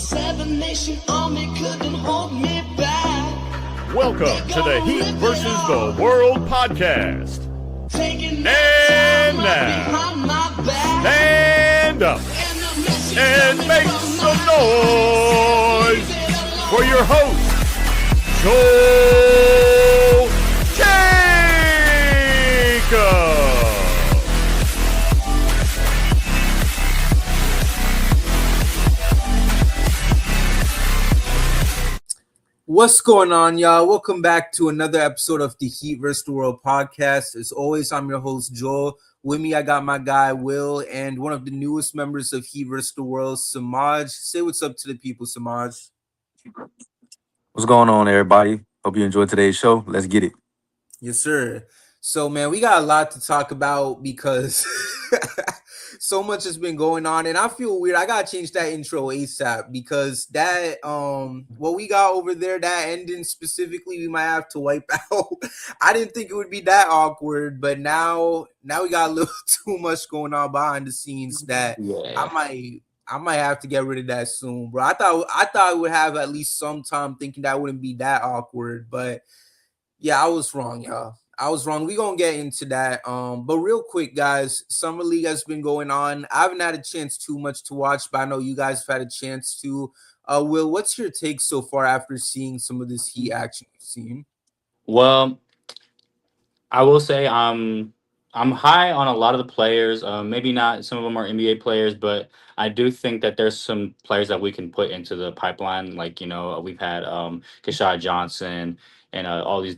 Seven Nation Army couldn't hold me back. Welcome to the Heat versus the World podcast. And And now, stand up and make some noise for your host, Joel Jacob. What's going on, y'all? Welcome back to another episode of the Heat vs. the World podcast. As always, I'm your host, Joel. With me, I got my guy, Will, and one of the newest members of Heat vs. the World, Samaj. Say what's up to the people, Samaj. What's going on, everybody? Hope you enjoyed today's show. Let's get it. Yes, sir. So, man, we got a lot to talk about because so much has been going on, and I feel weird. I gotta change that intro ASAP because that what we got over there, that ending specifically, we might have to wipe out. I didn't think it would be that awkward, but now we got a little too much going on behind the scenes that I might have to get rid of that soon, bro. I thought I would have at least some time thinking that wouldn't be that awkward, but yeah, I was wrong, y'all. I was wrong. We're gonna get into that. But real quick, guys, Summer League has been going on. I haven't had a chance too much to watch, but I know you guys have had a chance to. Will, what's your take so far after seeing some of this Heat action you've seen? Well, I will say I'm high on a lot of the players. Maybe not some of them are NBA players, but I do think that there's some players that we can put into the pipeline. Like we've had Kashad Johnson and all these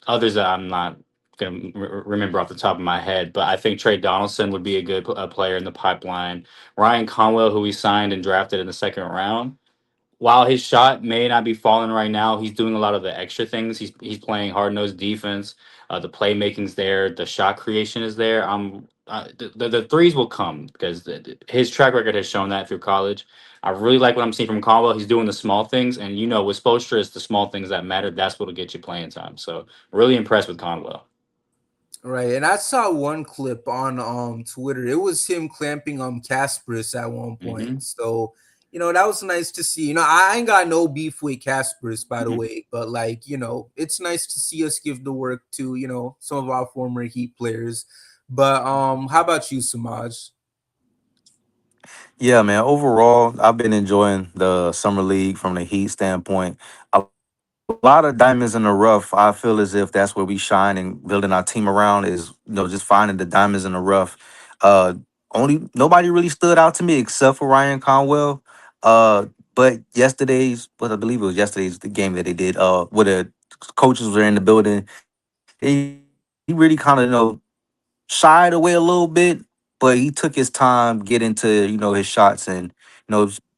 others that I'm not gonna remember off the top of my head. But I think Trey Donaldson would be a good player in the pipeline. Ryan Conwell, who we signed and drafted in the second round, while his shot may not be falling right now, he's doing a lot of the extra things. He's playing hard nosed defense. The playmaking's there. The shot creation is there. The threes will come because his track record has shown that through college. I really like what I'm seeing from Conwell. He's doing the small things, and with Spoelstra, it's the small things that matter. That's what'll get you playing time. So really impressed with Conwell. Right, and I saw one clip on Twitter. It was him clamping Kasparis at one point. Mm-hmm. So that was nice to see. I ain't got no beef with Kasparis, by the Mm-hmm. way, but it's nice to see us give the work to some of our former Heat players. But how about you, Samaj? Yeah, man. Overall, I've been enjoying the summer league from the Heat standpoint. A lot of diamonds in the rough. I feel as if that's where we shine and building our team around is just finding the diamonds in the rough. Uh, Only nobody really stood out to me except for Ryan Conwell. But I believe it was yesterday's the game that they did. Where the coaches were in the building, he really kind of shied away a little bit, but he took his time getting to his shots and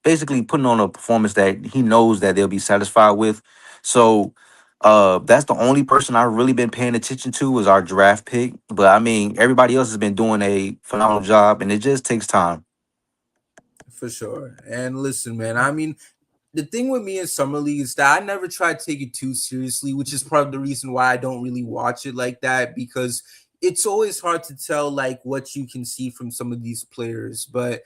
basically putting on a performance that he knows that they'll be satisfied with. So that's the only person I've really been paying attention to was our draft pick. But I mean, everybody else has been doing a phenomenal job, and it just takes time. For sure. And listen, man, I mean, the thing with me in Summer League is that I never try to take it too seriously, which is part of the reason why I don't really watch it like that, because it's always hard to tell like what you can see from some of these players. But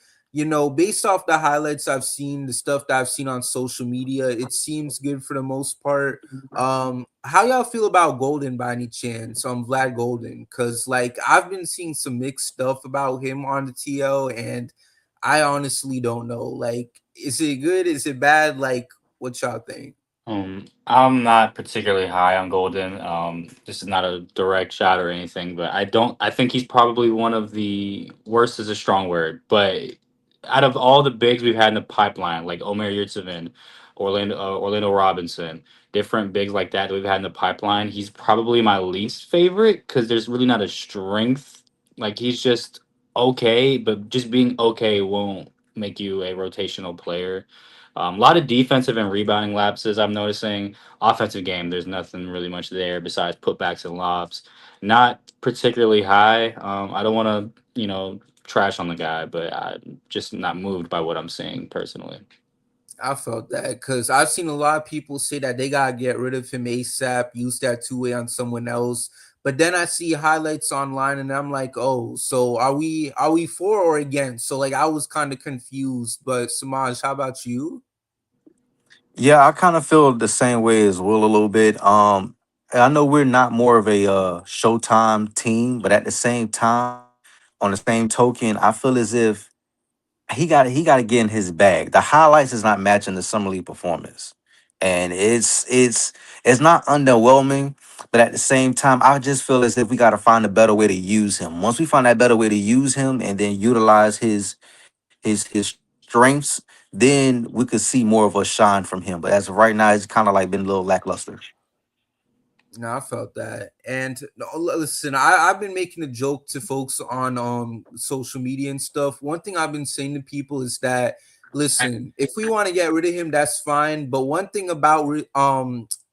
based off the highlights I've seen, the stuff that I've seen on social media, it seems good for the most part. How y'all feel about Golden by any chance? Vlad Golden, because like I've been seeing some mixed stuff about him on the TL, and I honestly don't know. Like, is it good? Is it bad? Like, what y'all think? I'm not particularly high on Golden. This is not a direct shot or anything, but I think he's probably one of the worst is a strong word, but out of all the bigs we've had in the pipeline, like Omer Yurtseven, Orlando Robinson, different bigs like that we've had in the pipeline, he's probably my least favorite because there's really not a strength. Like he's just okay, but just being okay won't make you a rotational player. A lot of defensive and rebounding lapses I'm noticing. Offensive game, there's nothing really much there besides putbacks and lobs. Not particularly high. I don't want to, trash on the guy, but I'm just not moved by what I'm seeing personally. I felt that because I've seen a lot of people say that they gotta get rid of him ASAP, use that two-way on someone else. But then I see highlights online and I'm like, oh, so are we for or against? So like I was kind of confused. But Samaj, how about you? Yeah, I kind of feel the same way as Will a little bit. I know we're not more of a Showtime team, but at the same time, on the same token, I feel as if he got to get in his bag. The highlights is not matching the summer league performance, and it's not underwhelming, but at the same time, I just feel as if we got to find a better way to use him. Once we find that better way to use him, and then utilize his strengths, then we could see more of a shine from him. But as of right now, it's kind of like been a little lackluster. No, I felt that. And no, listen, I've been making a joke to folks on social media and stuff. One thing I've been saying to people is that listen, if we want to get rid of him, that's fine. But one thing about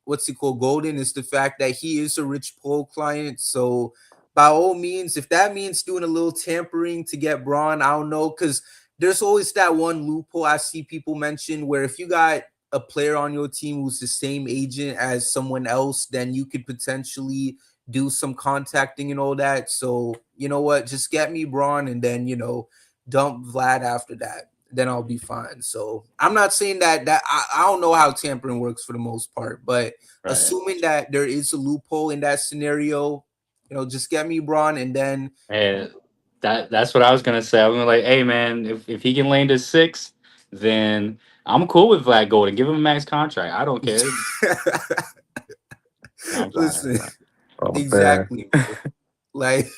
what's it called, Golden, is the fact that he is a rich pool client. So by all means, if that means doing a little tampering to get Braun, I don't know, because there's always that one loophole I see people mention where if you got a player on your team who's the same agent as someone else, then you could potentially do some contacting and all that. So, you know what? Just get me Braun and then, dump Vlad after that. Then I'll be fine. So I'm not saying that I don't know how tampering works for the most part, but Right. assuming that there is a loophole in that scenario, just get me Braun and then And that's what I was gonna say. I was like, hey man, if he can land his six, then I'm cool with Vlad Golden. Give him a max contract. I don't care. I'm fine. I'm listen, fine. Oh man. exactly, bro. Like,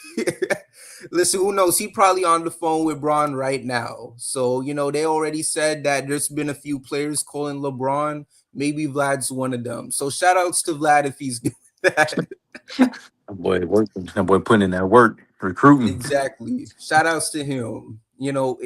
listen, who knows? He probably on the phone with Braun right now. So, they already said that there's been a few players calling LeBron. Maybe Vlad's one of them. So, shout outs to Vlad if he's doing that. That boy working. That boy putting in that work, recruiting. Exactly. Shout outs to him.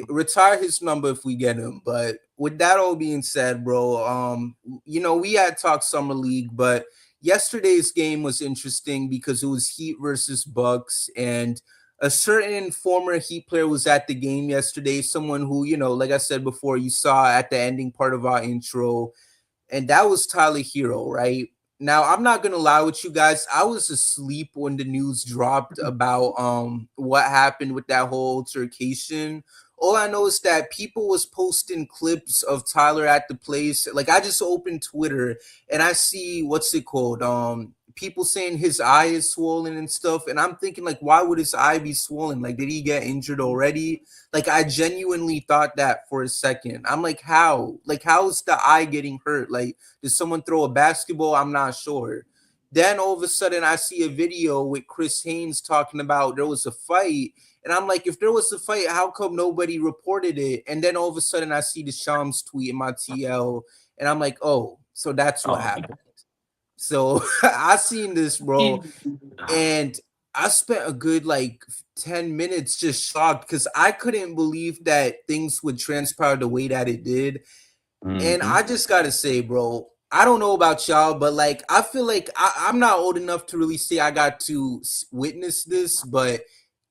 Retire his number if we get him. But with that all being said, bro, we had talked summer league, but yesterday's game was interesting because it was Heat versus Bucks, and a certain former Heat player was at the game yesterday. Someone who, like I said before, you saw at the ending part of our intro, and that was Tyler Herro, right? Now, I'm not gonna lie with you guys. I was asleep when the news dropped about what happened with that whole altercation. All I know is that people was posting clips of Tyler at the place. Like I just opened Twitter and I see what's it called? People saying his eye is swollen and stuff. And I'm thinking, like, why would his eye be swollen? Like, did he get injured already? Like I genuinely thought that for a second. I'm like, how? Like, how's the eye getting hurt? Like, did someone throw a basketball? I'm not sure. Then all of a sudden, I see a video with Chris Haynes talking about there was a fight. And I'm like, if there was a fight, how come nobody reported it? And then all of a sudden, I see the Shams tweet in my TL. And I'm like, oh, so that's what Oh, happened. So I seen this, bro. And I spent a good like 10 minutes just shocked because I couldn't believe that things would transpire the way that it did. And mm-hmm. I just gotta say, bro, I don't know about y'all, but like I feel like I'm not old enough to really say I got to witness this, but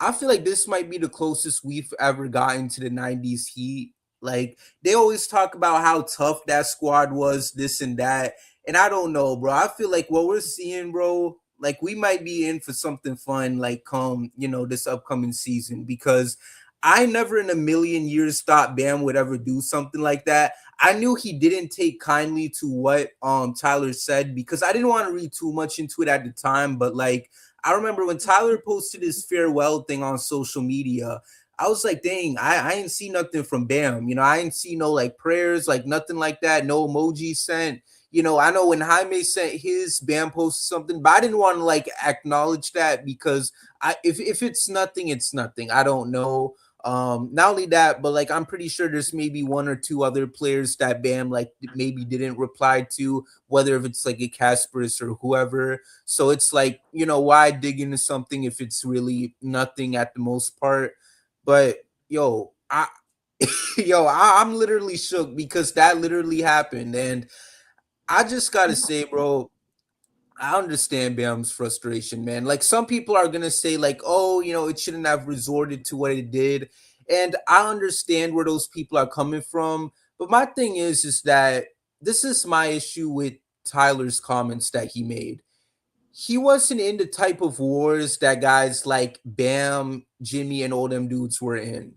I feel like this might be the closest we've ever gotten to the 90s Heat. Like they always talk about how tough that squad was, this and that. And I don't know, bro. I feel like what we're seeing, bro, like we might be in for something fun, like come, this upcoming season, because I never in a million years thought Bam would ever do something like that. I knew he didn't take kindly to what Tyler said because I didn't want to read too much into it at the time, but like I remember when Tyler posted his farewell thing on social media, I was like, dang, I ain't see nothing from Bam. I ain't see no like prayers, like nothing like that, no emoji sent. I know when Jaime sent his, Bam posted something, but I didn't want to like acknowledge that because if it's nothing, it's nothing. I don't know. Not only that, but like I'm pretty sure there's maybe one or two other players that Bam like maybe didn't reply to, whether if it's like a Casperus or whoever. So it's like, why dig into something if it's really nothing at the most part? But yo, I'm literally shook because that literally happened. And I just gotta say, bro, I understand Bam's frustration, man. Like some people are gonna say, like, oh, it shouldn't have resorted to what it did. And I understand where those people are coming from. But my thing is that this is my issue with Tyler's comments that he made. He wasn't in the type of wars that guys like Bam, Jimmy, and all them dudes were in.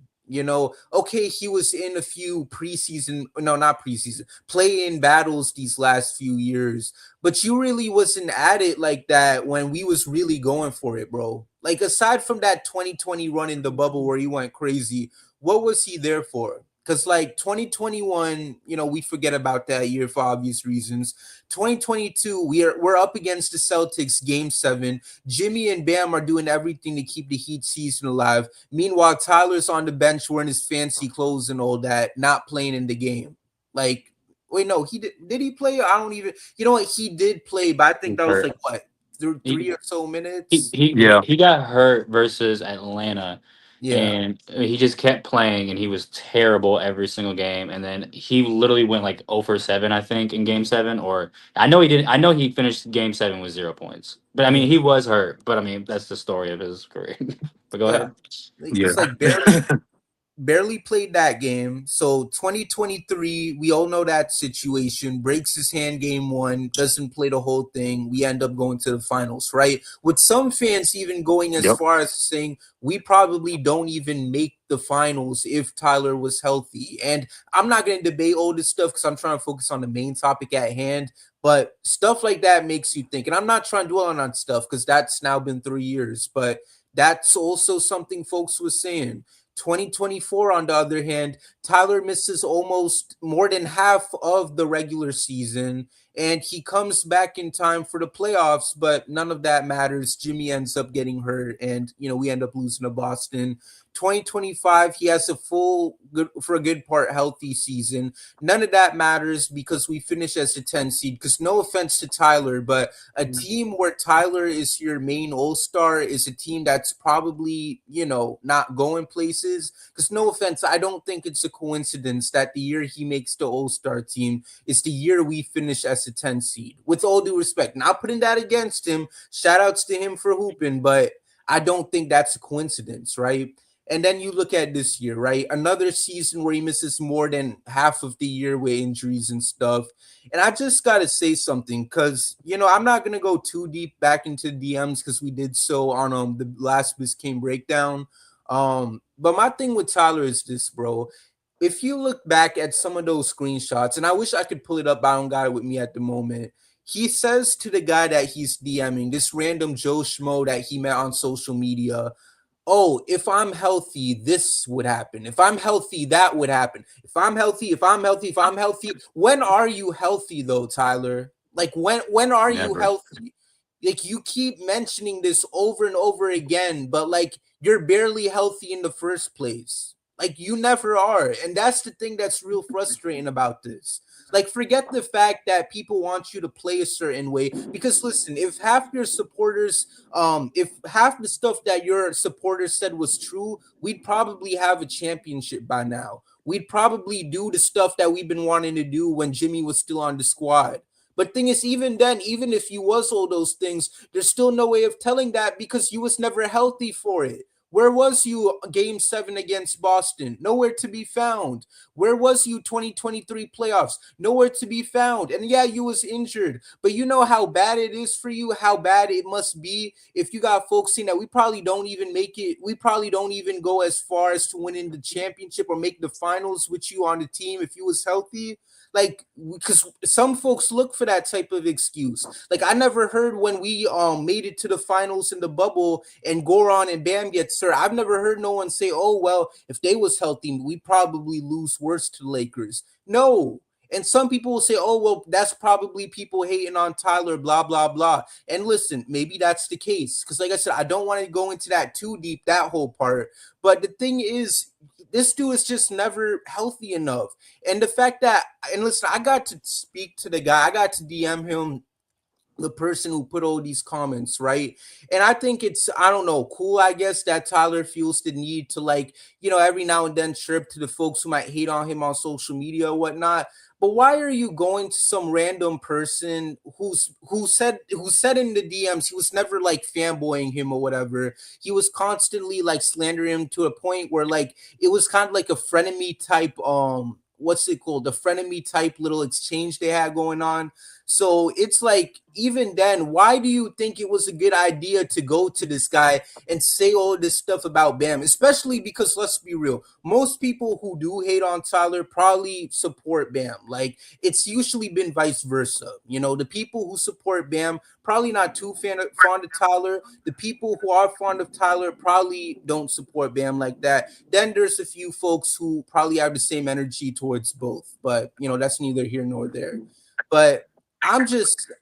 Okay, he was in a few preseason, no, not preseason, play-in battles these last few years, but you really wasn't at it like that when we was really going for it, bro. Like aside from that 2020 run in the bubble where he went crazy, what was he there for? Because like 2021, we forget about that year for obvious reasons. 2022, we're up against the Celtics game 7. Jimmy and Bam are doing everything to keep the Heat season alive. Meanwhile, Tyler's on the bench wearing his fancy clothes and all that, not playing in the game. Like, wait, no, he did he play? I don't even, you know what, he did play, but I think He's that was hurt. like what, three He or so he minutes. he, Yeah. he got hurt versus Atlanta, Yeah. and he just kept playing, and he was terrible every single game. And then he literally went like 0 for 7, I think, in Game 7. Or I know he didn't. I know he finished Game 7 with 0 points. But I mean, Yeah. he was hurt. But I mean, that's the story of his career. But go Yeah. ahead. It's like barely played that game. So 2023, we all know that situation. Breaks his hand game 1, doesn't play the whole thing. We end up going to the finals, right? With some fans even going as Yep. far as saying we probably don't even make the finals if Tyler was healthy. And I'm not going to debate all this stuff because I'm trying to focus on the main topic at hand. But stuff like that makes you think. And I'm not trying to dwell on stuff because that's now been 3 years. But that's also something folks was saying. 2024, on the other hand, Tyler misses almost more than half of the regular season, and he comes back in time for the playoffs, but none of that matters. Jimmy ends up getting hurt, and we end up losing to Boston. 2025, he has a for a good part, healthy season. None of that matters because we finish as a 10 seed. Because no offense to Tyler, but a team where Tyler is your main all-star is a team that's probably, not going places. Because no offense, I don't think it's a coincidence that the year he makes the all-star team is the year we finish as a 10 seed. With all due respect, not putting that against him, shout outs to him for hooping, but I don't think that's a coincidence, right? And then you look at this year, right? Another season where he misses more than half of the year with injuries and stuff. And I just got to say something because, I'm not going to go too deep back into DMs because we did so on the last Biscayne breakdown. But my thing with Tyler is this, bro. If you look back at some of those screenshots, and I wish I could pull it up, I don't got it with me at the moment. He says to the guy that he's DMing, this random Joe Schmo that he met on social media, oh, if I'm healthy, this would happen. If I'm healthy, that would happen. If I'm healthy. When are you healthy though, Tyler? Like when are you Never. healthy? Like you keep mentioning this over and over again, but like you're barely healthy in the first place. Like you never are. And that's the thing that's real frustrating about this. Like, forget the fact that people want you to play a certain way. Because listen, if half the stuff that your supporters said was true, we'd probably have a championship by now. We'd probably do the stuff that we've been wanting to do when Jimmy was still on the squad. But thing is, even then, even if you was all those things, there's still no way of telling that because you was never healthy for it. Where was you game 7 against Boston? Nowhere to be found. Where was you 2023 playoffs? Nowhere to be found. And yeah, you was injured, but you know how bad it is for you, how bad it must be if you got folks saying that we probably don't even make it. We probably don't even go as far as to winning the championship or make the finals with you on the team if you was healthy. Like, because some folks look for that type of excuse. Like, I never heard when we made it to the finals in the bubble and Goran and Bam gets hurt. I've never heard no one say, "Oh well, if they was healthy, we probably lose worse to the Lakers." No. And some people will say, "Oh well, that's probably people hating on Tyler." Blah blah blah. And listen, maybe that's the case because, like I said, I don't want to go into that too deep, that whole part. But the thing is, this dude is just never healthy enough. And the fact that, and listen, I got to speak to the guy, I got to DM him, the person who put all these comments, right? And I think it's, I don't know, cool, I guess, that Tyler feels the need to, like, every now and then chirp to the folks who might hate on him on social media or whatnot. But why are you going to some random person who said in the DMs he was never like fanboying him or whatever? He was constantly like slandering him to a point where like it was kind of like a frenemy type what's it called? The frenemy type little exchange they had going on. So it's like even then, why do you think it was a good idea to go to this guy and say all this stuff about Bam? Especially because let's be real, most people who do hate on Tyler probably support Bam. Like it's usually been vice versa. You know, the people who support Bam probably not too fond of Tyler. The people who are fond of Tyler probably don't support Bam like that. Then there's a few folks who probably have the same energy towards both, but you know that's neither here nor there. But I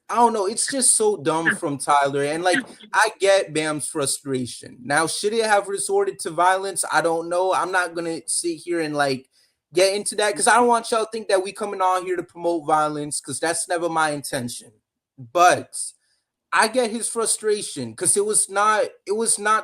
don't know, it's just so dumb from Tyler. And like I get Bam's frustration. Now, should it have resorted to violence? I don't know. I'm not gonna sit here and like get into that because I don't want y'all to think that we coming on here to promote violence because that's never my intention. But I get his frustration because it was not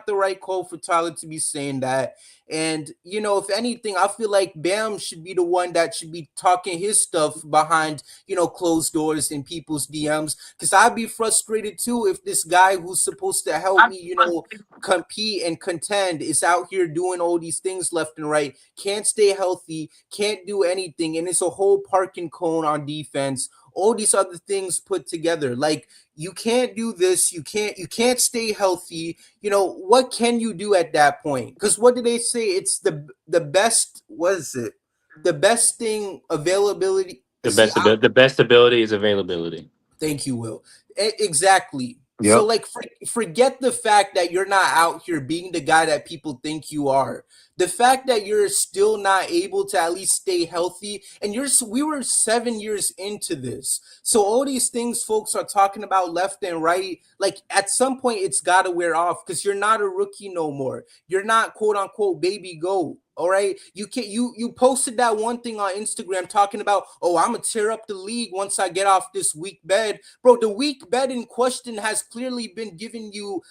the right call for Tyler to be saying that. And you know, if anything, I feel like Bam should be the one that should be talking his stuff behind, you know, closed doors in people's DMs. Because I'd be frustrated too if this guy who's supposed to help me, you know, compete and contend is out here doing all these things left and right, can't stay healthy, can't do anything, and it's a whole parking cone on defense. All these other things put together. Like you can't do this, you can't stay healthy. You know, what can you do at that point? Because what do they say? It's the best, what is it? The best thing availability. See, The best ability is availability. thank you, Will. Exactly. So, Yep. like, forget the fact that you're not out here being the guy that people think you are. The fact that you're still not able to at least stay healthy, and we were 7 years into this. So all these things folks are talking about left and right, like at some point it's got to wear off because you're not a rookie no more. You're not quote unquote baby goat. All right, you posted that one thing on Instagram talking about, oh, I'm gonna tear up the league once I get off this weak bed, bro. The weak bed in question has clearly been giving you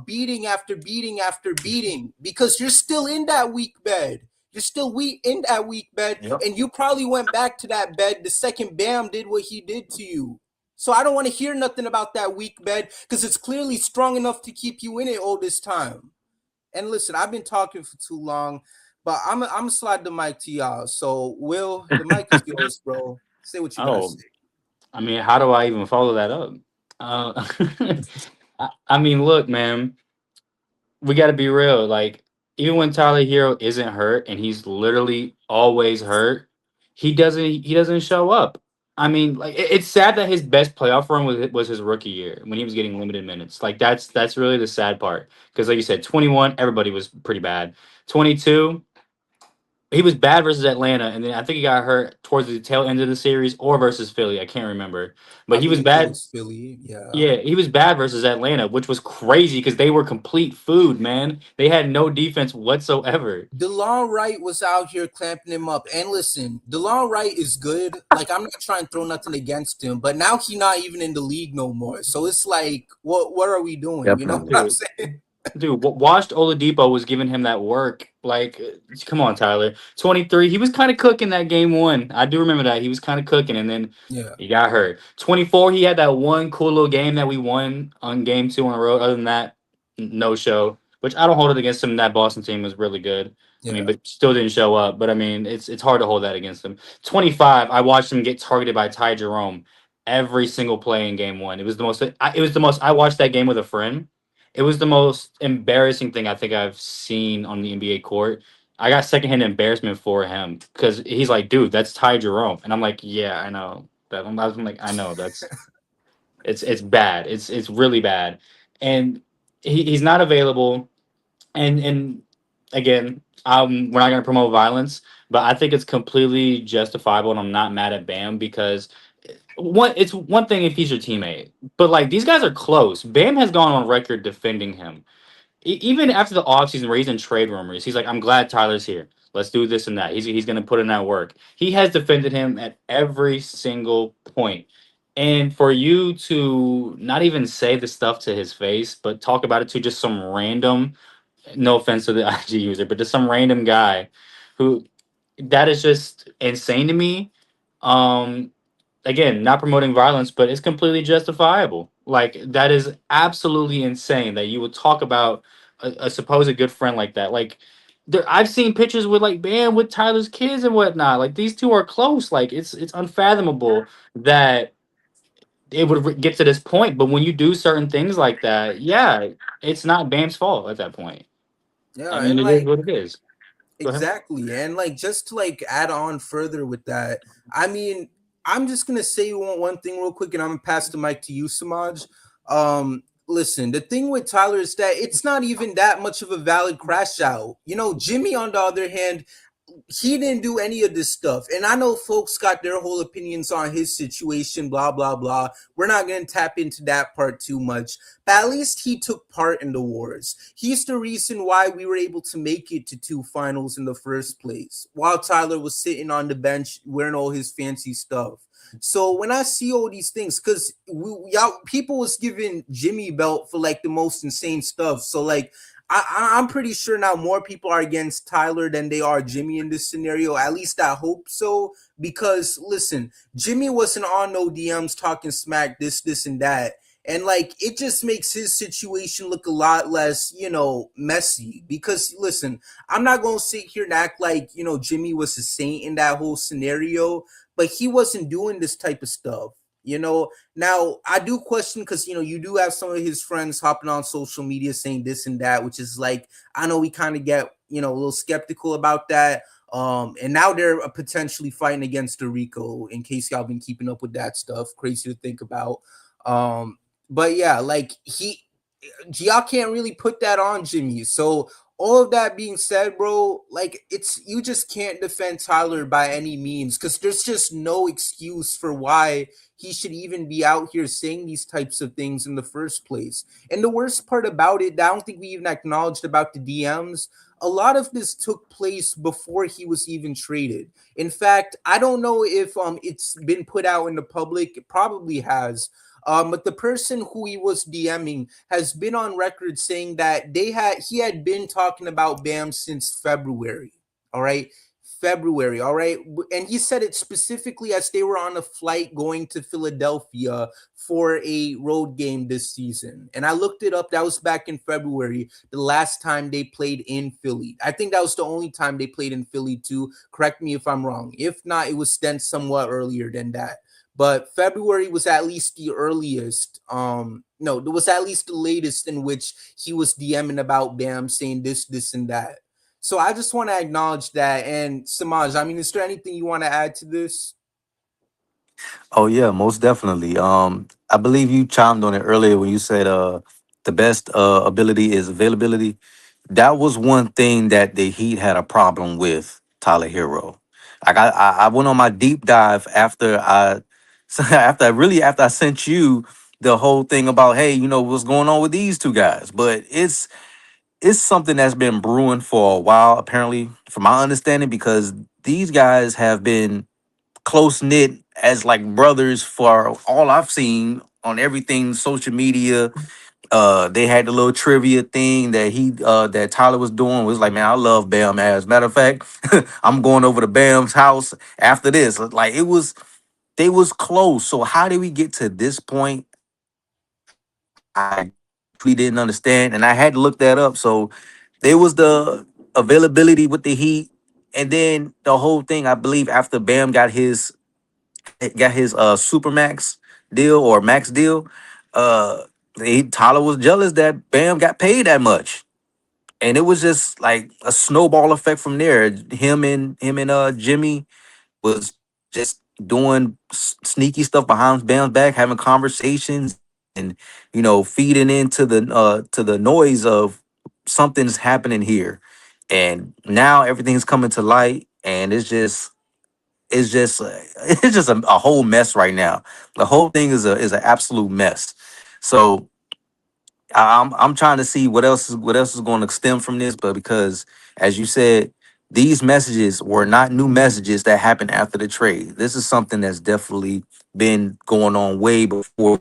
beating after beating after beating because you're still in that weak bed. You're still weak in that weak bed, Yep. and you probably went back to that bed the second Bam did what he did to you. So I don't want to hear nothing about that weak bed because it's clearly strong enough to keep you in it all this time. And listen, I've been talking for too long, but I'm gonna slide the mic to y'all. So Will, the mic is yours, bro. Say what you gotta Oh, say. I mean, how do I even follow that up? Uh, I mean, look, man, we got to be real. Like, even when Tyler Hero isn't hurt, and he's literally always hurt, he doesn't show up. I mean, like, it's sad that his best playoff run was his rookie year when he was getting limited minutes. Like, that's really the sad part. Because, like you said, 21, everybody was pretty bad. 22, he was bad versus Atlanta, and then I think he got hurt towards the tail end of the series, or versus Philly. I can't remember, but I he was believe it bad. was Philly. Yeah. Yeah, he was bad versus Atlanta, which was crazy because they were complete food, man. They had no defense whatsoever. DeLon Wright was out here clamping him up. And listen, DeLon Wright is good. Like, I'm not trying to throw nothing against him, but now he's not even in the league no more. So it's like, what are we doing? You know Definitely. what I'm Dude, saying? Washed Oladipo was giving him that work. Like, come on, Tyler. 23, he was kind of cooking that game one. I do remember that. He was kind of cooking, and then Yeah. he got hurt. 24, he had that one cool little game that we won on game two on the road. Other than that, no show, which I don't hold it against him. That Boston team was really good. I mean, Yeah. but still didn't show up. But I mean, it's hard to hold that against him. 25, I watched him get targeted by Ty Jerome every single play in game one. It was the most. I watched that game with a friend. It was the most embarrassing thing I think I've seen on the NBA court. I got secondhand embarrassment for him because he's like, dude, that's Ty Jerome, and I'm like, yeah, I know that. I'm like, I know that's it's bad. It's really bad, and he's not available. And again, we're not gonna promote violence, but I think it's completely justifiable, and I'm not mad at Bam because it's one thing if he's your teammate, but like these guys are close. Bam has gone on record defending him. Even after the offseason where he's in trade rumors, he's like, I'm glad Tyler's here. Let's do this and that. He's gonna put in that work. He has defended him at every single point. And for you to not even say the stuff to his face, but talk about it to just some random, no offense to the IG user, but just some random guy who that is just insane to me. Um, Again, not promoting violence, but it's completely justifiable. Like that is absolutely insane that you would talk about a supposed good friend like that. Like I've seen pictures with like Bam with Tyler's kids and whatnot. Like these two are close. Like it's unfathomable that it would get to this point. But when you do certain things like that, yeah, it's not Bam's fault at that point. I Yeah, mean, and it is like what it is. Go ahead. exactly. And like just to like add on further with that, I mean, I'm just gonna say one thing real quick and I'm gonna pass the mic to you, Samaj. Listen, the thing with Tyler is that it's not even that much of a valid crash out. You know, Jimmy, on the other hand, he didn't do any of this stuff. And I know folks got their whole opinions on his situation, blah, blah, blah. We're not going to tap into that part too much. But at least he took part in the wars. He's the reason why we were able to make it to two finals in the first place, while Tyler was sitting on the bench wearing all his fancy stuff. So when I see all these things, because y'all people was giving Jimmy belt for like the most insane stuff. So like I'm pretty sure now more people are against Tyler than they are Jimmy in this scenario. At least I hope so. Because listen, Jimmy wasn't on no DMs talking smack, this, and that. And like it just makes his situation look a lot less, messy. Because listen, I'm not gonna sit here and act like, Jimmy was a saint in that whole scenario, but he wasn't doing this type of stuff. Now, I do question because you do have some of his friends hopping on social media saying this and that, which is like I know we kind of get a little skeptical about that. And now they're potentially fighting against the Rico. In case y'all been keeping up with that stuff, crazy to think about. But yeah, like y'all can't really put that on Jimmy. So all of that being said, bro, like it's you just can't defend Tyler by any means because there's just no excuse for why he should even be out here saying these types of things in the first place. And the worst part about it, I don't think we even acknowledged about the DMs. A lot of this took place before he was even traded. In fact, I don't know if it's been put out in the public. It probably has. But the person who he was DMing has been on record saying that he had been talking about Bam since February. All right. February, all right. And he said it specifically as they were on a flight going to Philadelphia for a road game this season. And I looked it up. That was back in February, the last time they played in Philly. I think that was the only time they played in Philly, too. Correct me if I'm wrong. If not, it was then somewhat earlier than that. But February was at least the earliest. No, it was at least the latest in which he was DMing about Bam, saying this, and that. So I just want to acknowledge that. And Samaj, I mean, is there anything you want to add to this? Oh yeah, most definitely. I believe you chimed on it earlier when you said the best ability is availability. That was one thing that the Heat had a problem with Tyler Hero. Like I went on my deep dive after I after I sent you the whole thing about, hey, what's going on with these two guys. But it's something that's been brewing for a while, apparently, from my understanding, because these guys have been close knit as like brothers for all I've seen on everything social media. They had the little trivia thing that Tyler was doing. Was like, man, I love Bam. As a matter of fact, I'm going over to Bam's house after this. Like they was close. So how did we get to this point? I truly didn't understand, and I had to look that up. So there was the availability with the Heat, and then the whole thing. I believe after Bam got his supermax deal or max deal, uh, Tyler was jealous that Bam got paid that much, and it was just like a snowball effect from there. Him and Jimmy was just doing sneaky stuff behind Bam's back, having conversations, and feeding into the noise of something's happening here, and now everything's coming to light, and it's just a whole mess right now. The whole thing is an absolute mess. So I'm trying to see what else is going to stem from this, but because as you said, these messages were not new messages that happened after the trade. This is something that's definitely been going on way before.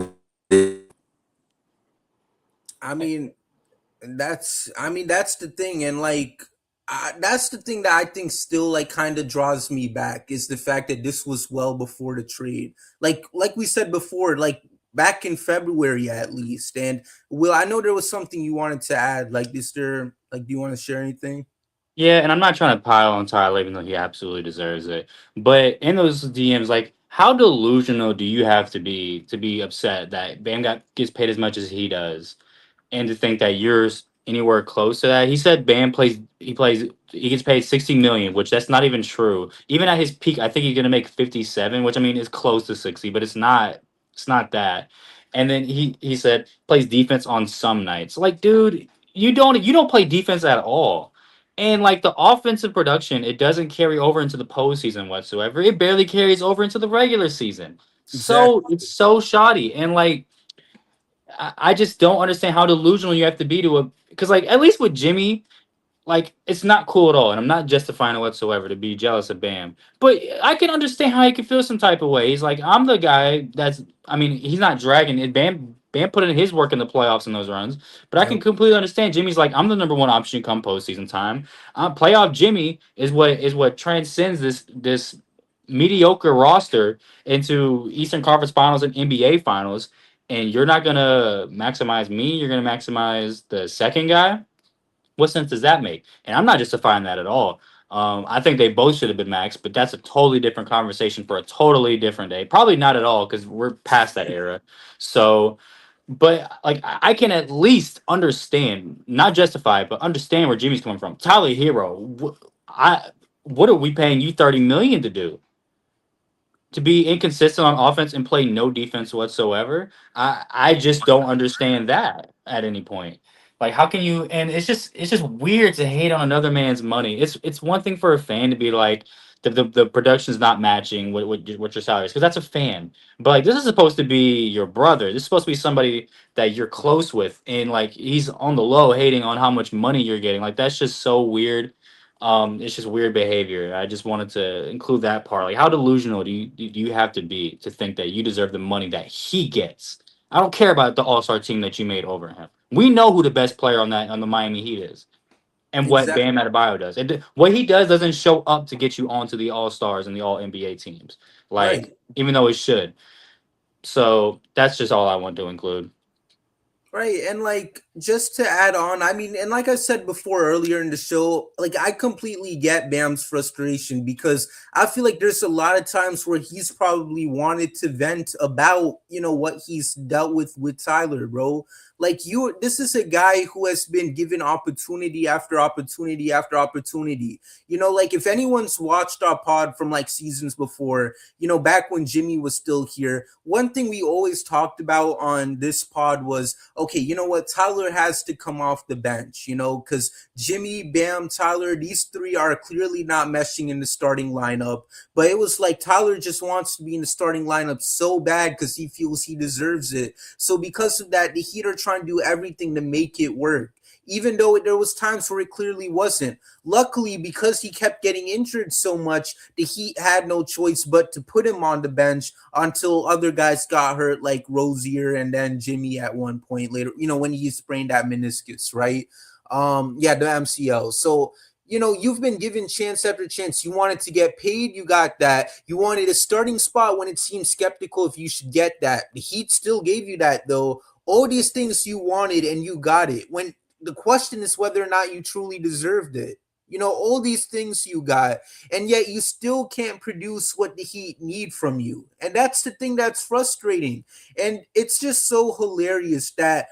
I mean that's the thing. And like that's the thing that I think still like kind of draws me back is the fact that this was well before the trade. Like we said before, like back in February at least. And Will, I know there was something you wanted to add. Like, is there like do you want to share anything? Yeah, and I'm not trying to pile on Tyler, even though he absolutely deserves it. But in those DMs, like, how delusional do you have to be upset that gets paid as much as he does, and to think that you're anywhere close to that? He said Bam he gets paid 60 million, which that's not even true. Even at his peak, I think he's gonna make 57, which I mean is close to 60, but it's not that. And then he said plays defense on some nights. Like, dude, you don't play defense at all. And like the offensive production, it doesn't carry over into the postseason whatsoever. It barely carries over into the regular season. So Exactly. it's so shoddy. And like I just don't understand how delusional you have to be to a because like at least with Jimmy, like it's not cool at all, and I'm not justifying it whatsoever to be jealous of Bam. But I can understand how he could feel some type of way. He's like, I'm the guy that's. I mean, he's not dragging it. Bam put in his work in the playoffs in those runs, but I can Yep. completely understand. Jimmy's like, I'm the number one option come postseason time. Playoff Jimmy is what transcends this mediocre roster into Eastern Conference Finals and NBA Finals. And you're not gonna maximize me. You're gonna maximize the second guy. What sense does that make? And I'm not justifying that at all. I think they both should have been maxed, but that's a totally different conversation for a totally different day. Probably not at all because we're past that era. So, but like I can at least understand, not justify, but understand where Jimmy's coming from. Tyler Hero, what are we paying you 30 million to do? To be inconsistent on offense and play no defense whatsoever. I just don't understand that at any point. Like how can you and it's just weird to hate on another man's money. It's one thing for a fan to be like the production's not matching what your salary is because that's a fan. But like this is supposed to be your brother. This is supposed to be somebody that you're close with and like he's on the low hating on how much money you're getting. Like that's just so weird. It's just weird behavior. I just wanted to include that part. Like, how delusional do you have to be to think that you deserve the money that he gets? I don't care about the All Star team that you made over him. We know who the best player on the Miami Heat is, and what Exactly. Bam Adebayo does. What he does doesn't show up to get you onto the All Stars and the All NBA teams. Like, Right. even though it should. So that's just all I want to include. Right. And like just to add on, I mean, and like I said before earlier in the show, like I completely get Bam's frustration because I feel like there's a lot of times where he's probably wanted to vent about, what he's dealt with Tyler, bro. Like this is a guy who has been given opportunity after opportunity after opportunity. Like if anyone's watched our pod from like seasons before, back when Jimmy was still here, one thing we always talked about on this pod was, okay, you know what? Tyler has to come off the bench, because Jimmy, Bam, Tyler, these three are clearly not meshing in the starting lineup. But it was like Tyler just wants to be in the starting lineup so bad because he feels he deserves it. So because of that, the Heat are trying to do everything to make it work, even though there was times where it clearly wasn't. Luckily, because he kept getting injured so much, the Heat had no choice but to put him on the bench until other guys got hurt, like Rozier and then Jimmy at one point later, when he sprained that meniscus, right? Yeah, the MCL. So, you've been given chance after chance. You wanted to get paid, you got that. You wanted a starting spot when it seemed skeptical if you should get that. The Heat still gave you that, though. All these things you wanted and you got it. When the question is whether or not you truly deserved it. All these things you got, and yet you still can't produce what the Heat need from you. And that's the thing that's frustrating. And it's just so hilarious that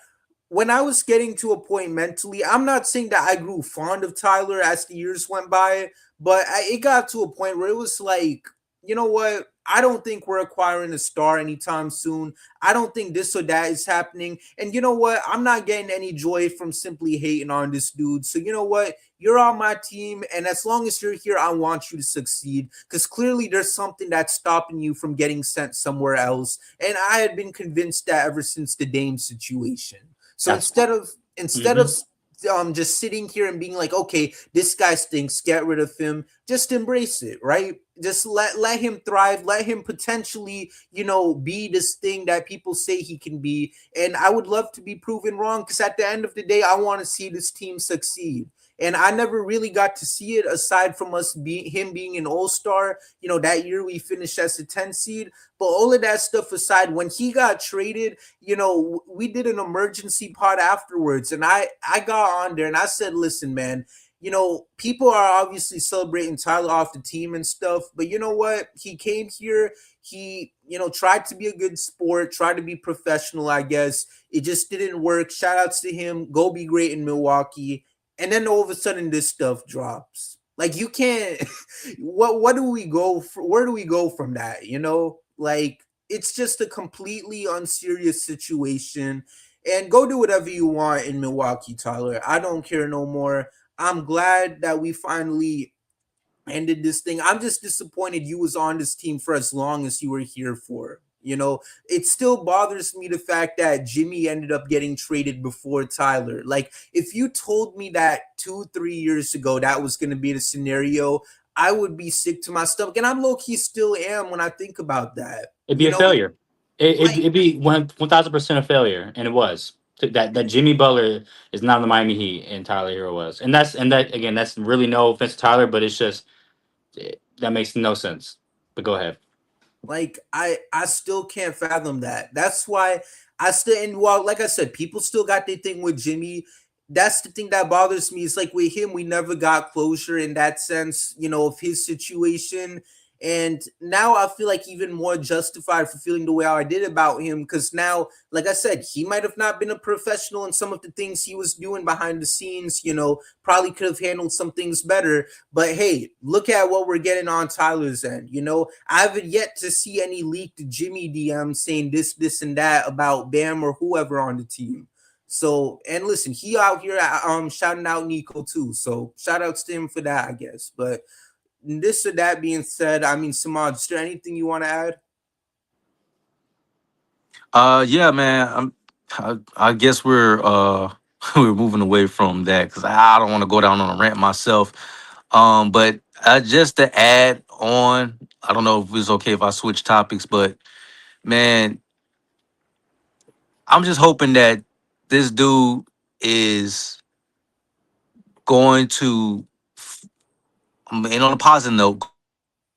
when I was getting to a point mentally, I'm not saying that I grew fond of Tyler as the years went by, but it got to a point where it was like, you know what? I don't think we're acquiring a star anytime soon. I don't think this or that is happening. And you know what? I'm not getting any joy from simply hating on this dude. So you know what? You're on my team. And as long as you're here, I want you to succeed. Because clearly there's something that's stopping you from getting sent somewhere else. And I had been convinced that ever since the Dame situation. So That's instead of Mhm. just sitting here and being like, okay, this guy stinks, get rid of him, just embrace it, right? Just let him thrive, let him potentially, be this thing that people say he can be. And I would love to be proven wrong because at the end of the day, I want to see this team succeed. And I never really got to see it aside from him being an all-star. That year we finished as a 10 seed. But all of that stuff aside, when he got traded, we did an emergency pod afterwards, and I got on there and I said, listen, man, people are obviously celebrating Tyler off the team and stuff, but you know what? He came here, he tried to be a good sport, tried to be professional, I guess. It just didn't work. Shout outs to him. Go be great in Milwaukee. And then all of a sudden this stuff drops. Like you can't what do we go for, where do we go from that? Like it's just a completely unserious situation. And go do whatever you want in Milwaukee, Tyler. I don't care no more. I'm glad that we finally ended this thing. I'm just disappointed you was on this team for as long as you were here for. It still bothers me the fact that Jimmy ended up getting traded before Tyler. Like, if you told me that 2-3 years ago that was going to be the scenario, I would be sick to my stomach. And I'm low key still am when I think about that. It'd be a failure. Like, It'd be 1,000% a failure, and it was. That Jimmy Butler is not on the Miami Heat, and Tyler Hero was, and that again, that's really no offense to Tyler, but it's just that makes no sense. But go ahead. Like I still can't fathom that. That's why I still, and well, like I said, people still got their thing with Jimmy. That's the thing that bothers me. It's like with him, we never got closure in that sense, of his situation. And now I feel like even more justified for feeling the way I did about him because now, like I said, he might have not been a professional in some of the things he was doing behind the scenes. Probably could have handled some things better. But hey, look at what we're getting on Tyler's end. I haven't yet to see any leaked Jimmy DM saying this, and that about Bam or whoever on the team. So, and listen, he out here shouting out Nico too. So shout outs to him for that, I guess. But this or that being said, I mean, Samaj, is there anything you want to add? Yeah, man. I guess we're moving away from that because I don't want to go down on a rant myself. But just to add on, I don't know if it's okay if I switch topics, but man, I'm just hoping that this dude is going to, and on a positive note,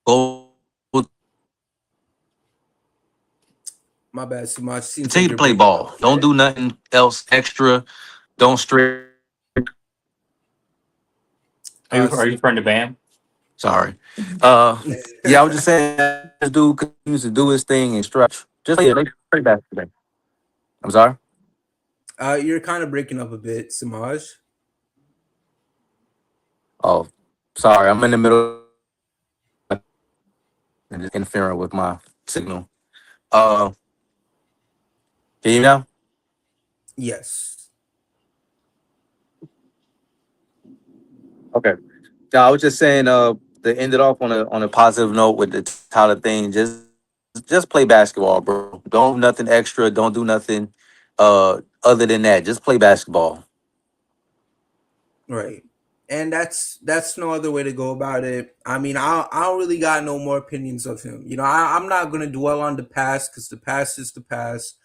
go My bad, Samaj. Seems like continue to you're play breaking up ball. a Don't bit. do nothing else extra. Don't stray. Are you referring to Bam? Sorry. Uh, yeah, I was just saying this dude continues to do his thing and stretch. Just play basketball. I'm sorry. You're kind of breaking up a bit, Samaj. Oh, sorry. I'm in the middle and just interfering with my signal. Uh, can you hear me now? Yes. Okay. No, I was just saying. To end it off on a positive note with the Tyler thing. Just play basketball, bro. Don't do nothing extra. Don't do nothing other than that. Just play basketball. Right. And that's no other way to go about it. I mean, I don't really got no more opinions of him. I'm not gonna dwell on the past because the past is the past.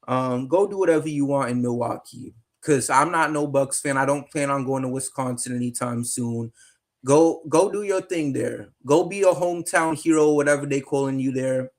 Go do whatever you want in Milwaukee. Cause I'm not no Bucks fan. I don't plan on going to Wisconsin anytime soon. Go do your thing there. Go be a hometown hero, whatever they calling you there.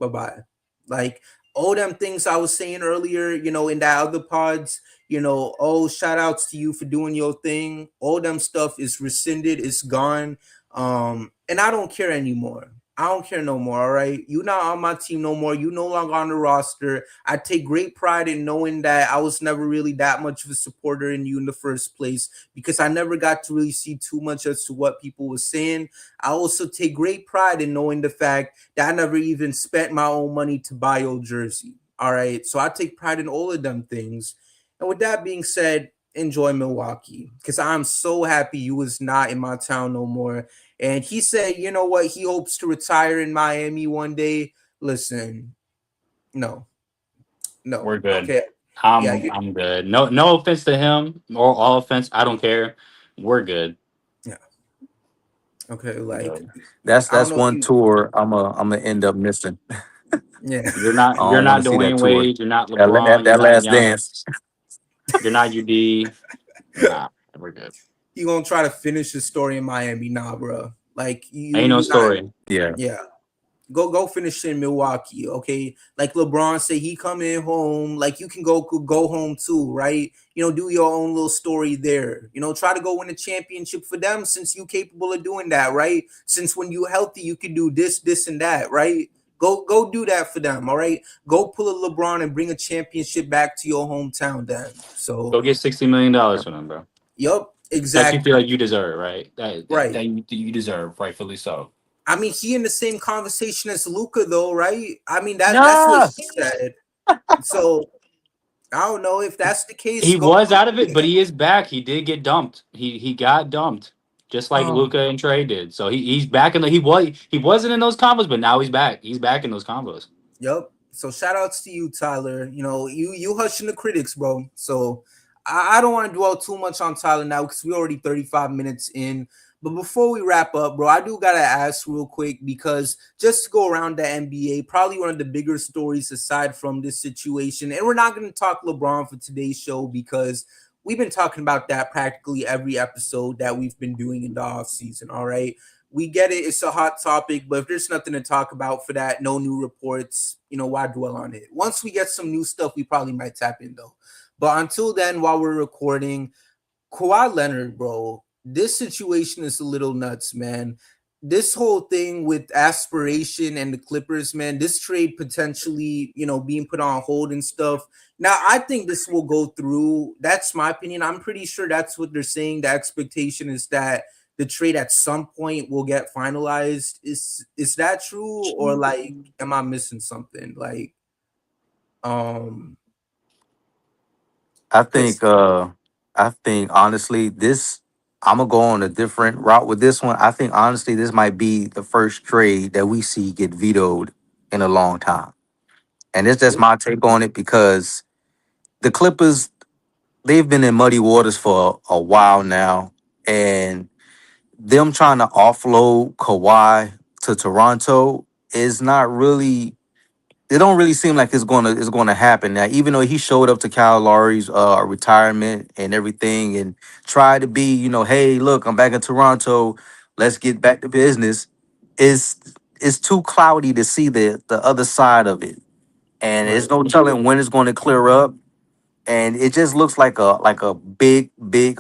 Bye-bye. Like all them things I was saying earlier, in that other pods, oh, shout outs to you for doing your thing. All them stuff is rescinded, it's gone. And I don't care anymore. I don't care no more. All right. You're not on my team no more. You no longer on the roster. I take great pride in knowing that I was never really that much of a supporter in you in the first place because I never got to really see too much as to what people were saying. I also take great pride in knowing the fact that I never even spent my own money to buy your jersey. All right. So I take pride in all of them things. And with that being said, enjoy Milwaukee because I'm so happy you was not in my town no more. And he said, you know what? He hopes to retire in Miami one day. Listen, no, no. We're good. Okay. Yeah. I'm good. No offense to him or all offense. I don't care. We're good. Yeah. Okay. We're Like, good. I don't That's know if one you, tour I'm gonna end up missing. yeah. You're I not you're don't want not to see that Dwayne tour. Wade. You're not That LeBron. You're that not last dance. Giannis. You're not UD. Nah, we're good. You gonna try to finish the story in Miami. Nah, bro. Like, Ain't no you not, story. Yeah. yeah. Go finish in Milwaukee, okay? Like LeBron say, he coming home. Like you can go home too, right? Do your own little story there. Try to go win a championship for them since you capable of doing that, right? Since when you healthy, you can do this, and that, right? Go do that for them, all right? Go pull a LeBron and bring a championship back to your hometown, then. So, Go get $60 million from him, bro. yup, That you feel exactly, like you deserve, right? That right. you deserve, rightfully so. I mean, he in the same conversation as Luca, though, right? I mean, that's what Nah, he said. So I don't know if that's the case. he Go. was out of it, but he is back. He did get dumped. He got dumped, just like Oh, Luca and Trey did. So he's back in the he wasn't in those combos, but now he's back. He's back in those combos. yep. So shout outs to you, Tyler. You hushing the critics, bro. So I don't want to dwell too much on Tyler now because we already 35 minutes in. But before we wrap up, bro, I do gotta ask real quick because just to go around the NBA, probably one of the bigger stories aside from this situation, and we're not gonna talk LeBron for today's show because we've been talking about that practically every episode that we've been doing in the off season. All right. We get it. It's a hot topic, but if there's nothing to talk about for that, no new reports, why dwell on it? Once we get some new stuff, we probably might tap in though. But until then, while we're recording, Kawhi Leonard, bro, this situation is a little nuts, man. This whole thing with aspiration and the Clippers, man, this trade potentially, being put on hold and stuff. Now, I think this will go through. That's my opinion. I'm pretty sure that's what they're saying. The expectation is that the trade at some point will get finalized. Is that true, or like am I missing something? Like, um, I because think honestly this I'm gonna go on a different route with this one. I think honestly this might be the first trade that we see get vetoed in a long time. And it's just my take on it because the Clippers, they've been in muddy waters for a while now. And them trying to offload Kawhi to Toronto is not really, it don't really seem like it's gonna happen now. Even though he showed up to Kyle Lowry's retirement and everything, and tried to be, hey, look, I'm back in Toronto. Let's get back to business. It's it's too cloudy to see the other side of it, and right, there's no telling when it's going to clear up. And it just looks like a big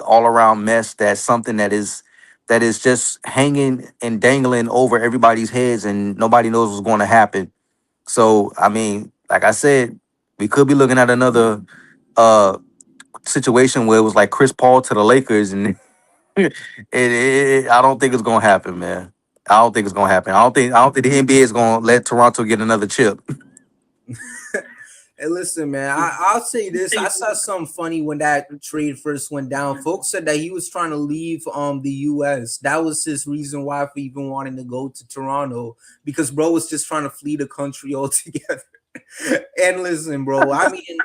all around mess. That's something that is just hanging and dangling over everybody's heads, and nobody knows what's going to happen. So, I mean, like I said, we could be looking at another uh situation where it was like Chris Paul to the Lakers, and I don't think it's gonna happen, man. I don't think it's gonna happen. I don't think the NBA is gonna let Toronto get another chip. Hey, listen, man. I'll say this. I saw something funny when that trade first went down. Folks said that he was trying to leave the US. That was his reason why for even wanting to go to Toronto because bro was just trying to flee the country altogether. And listen, bro. I mean,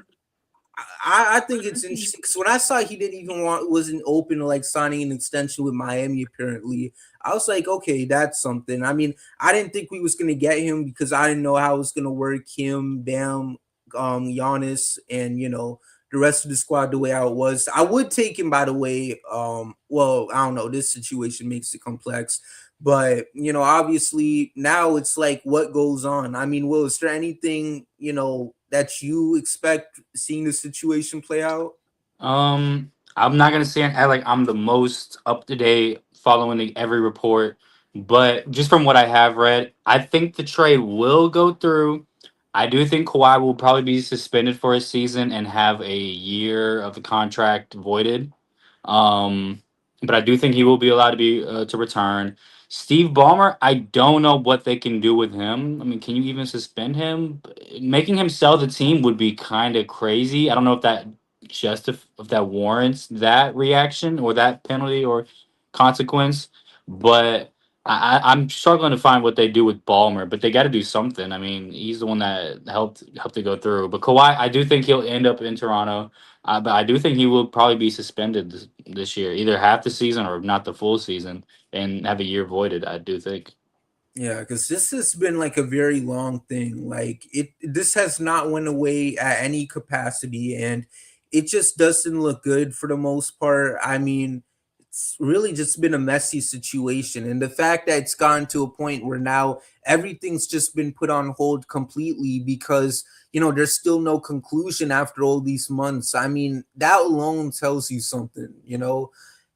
I think it's interesting because when I saw he didn't even wasn't open to like signing an extension with Miami, apparently, I was like, okay, that's something. I mean, I didn't think we was gonna get him because I didn't know how it was gonna work. Him, Bam, Giannis, and the rest of the squad the way how it was. I would take him by the way. Well, I don't know. This situation makes it complex. But obviously now it's like what goes on. I mean, Will, is there anything that you expect seeing the situation play out? I'm not gonna say act like I'm the most up to date following every report, but just from what I have read, I think the trade will go through. I do think Kawhi will probably be suspended for a season and have a year of the contract voided. Um, but I do think he will be allowed to return. Steve Ballmer, I don't know what they can do with him. I mean, can you even suspend him? Making him sell the team would be kind of crazy. I don't know if that warrants that reaction or that penalty or consequence, but I'm struggling to find what they do with Ballmer, but they got to do something. I mean, he's the one that helped it go through. But Kawhi, I do think he'll end up in Toronto. But I do think he will probably be suspended this year, either half the season or not the full season, and have a year voided. I do think. Yeah, because this has been like a very long thing. Like this has not went away at any capacity, and it just doesn't look good for the most part. I mean, it's really just been a messy situation. And the fact that it's gotten to a point where now everything's just been put on hold completely because, there's still no conclusion after all these months. I mean, that alone tells you something.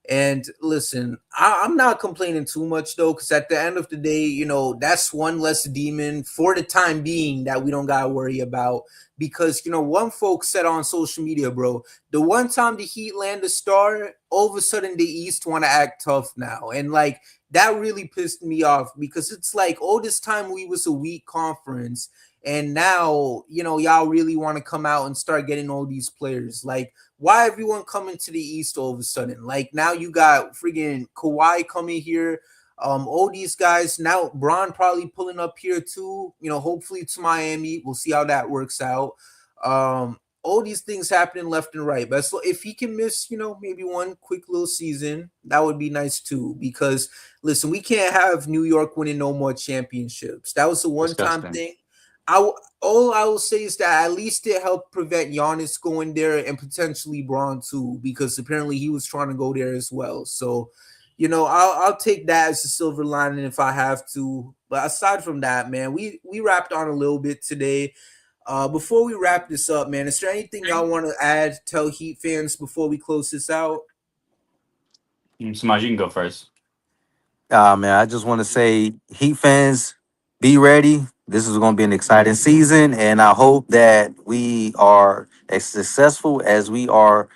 And listen, I'm not complaining too much though, because at the end of the day, that's one less demon for the time being that we don't gotta worry about. Because one folks said on social media, bro, the one time the Heat land a star, all of a sudden the East want to act tough now, and like that really pissed me off because it's like, oh, this time we was a weak conference, and now y'all really want to come out and start getting all these players. Like, why everyone coming to the East all of a sudden? Like now you got friggin' Kawhi coming here. All these guys now, Braun probably pulling up here too. Hopefully to Miami. We'll see how that works out. All these things happening left and right. But so if he can miss, maybe one quick little season, that would be nice too. Because listen, we can't have New York winning no more championships. That was a one-time Disgusting. thing. All I will say is that at least it helped prevent Giannis going there and potentially Braun too, because apparently he was trying to go there as well. So, I'll take that as a silver lining if I have to. But aside from that, man, we wrapped on a little bit today. Before we wrap this up, man, is there anything y'all want to add, tell Heat fans before we close this out? Samaj, you can go first. Man, I just want to say, Heat fans, be ready. This is going to be an exciting season, and I hope that we are as successful as we are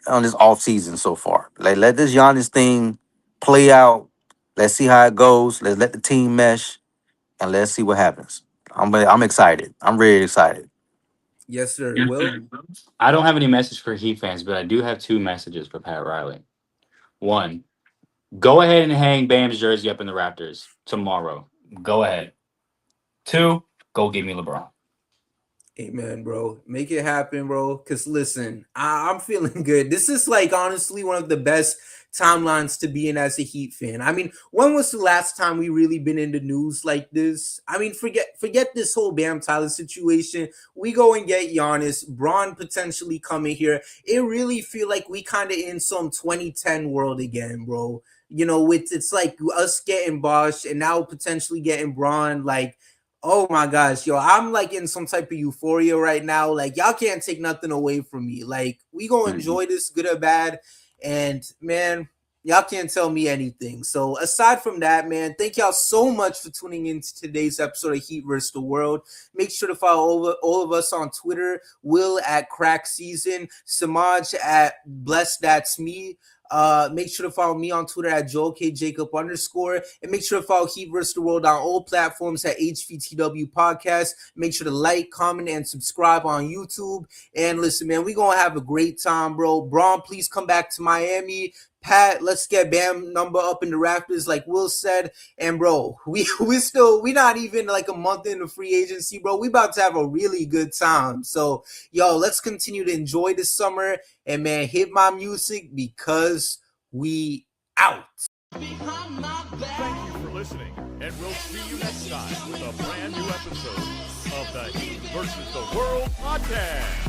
on this off season so far. Like, let this Giannis thing play out. Let's see how it goes. Let's let the team mesh, and let's see what happens. I'm excited. I'm really excited. Yes, sir. Will? I don't have any message for Heat fans, but I do have two messages for Pat Riley. One, go ahead and hang Bam's jersey up in the Raptors tomorrow. Go ahead. Two, go give me LeBron. Amen, bro. Make it happen, bro. Because listen, I'm feeling good. This is like honestly one of the best timelines to be in as a Heat fan. I mean, when was the last time we really been in the news like this? I mean, forget this whole Bam Tyler situation. We go and get Giannis, Braun potentially coming here. It really feel like we kind of in some 2010 world again, bro. It's like us getting Bosch and now potentially getting Braun, like. Oh my gosh, yo, I'm like in some type of euphoria right now. Like, y'all can't take nothing away from me. Like, we gonna enjoy this, good or bad. And man, y'all can't tell me anything. So aside from that, man, thank y'all so much for tuning in to today's episode of Heat vs. the World. Make sure to follow all of us on Twitter. Will at Crack Season, Samaj at Bless That's Me. Make sure to follow me on Twitter at Joel K Jacob _ and make sure to follow Heat vs. the World on all platforms at HVTW Podcast. Make sure to like, comment, and subscribe on YouTube. And listen, man, we gonna have a great time, bro. Braun, please come back to Miami. Pat, let's get Bam number up in the Raptors, like Will said. And bro, we not even like a month into free agency, bro. We about to have a really good time. So, yo, let's continue to enjoy this summer. And man, hit my music because we out. behind my back. Thank you for listening, and we'll see you next time with a brand new episode of the Heat versus the World podcast.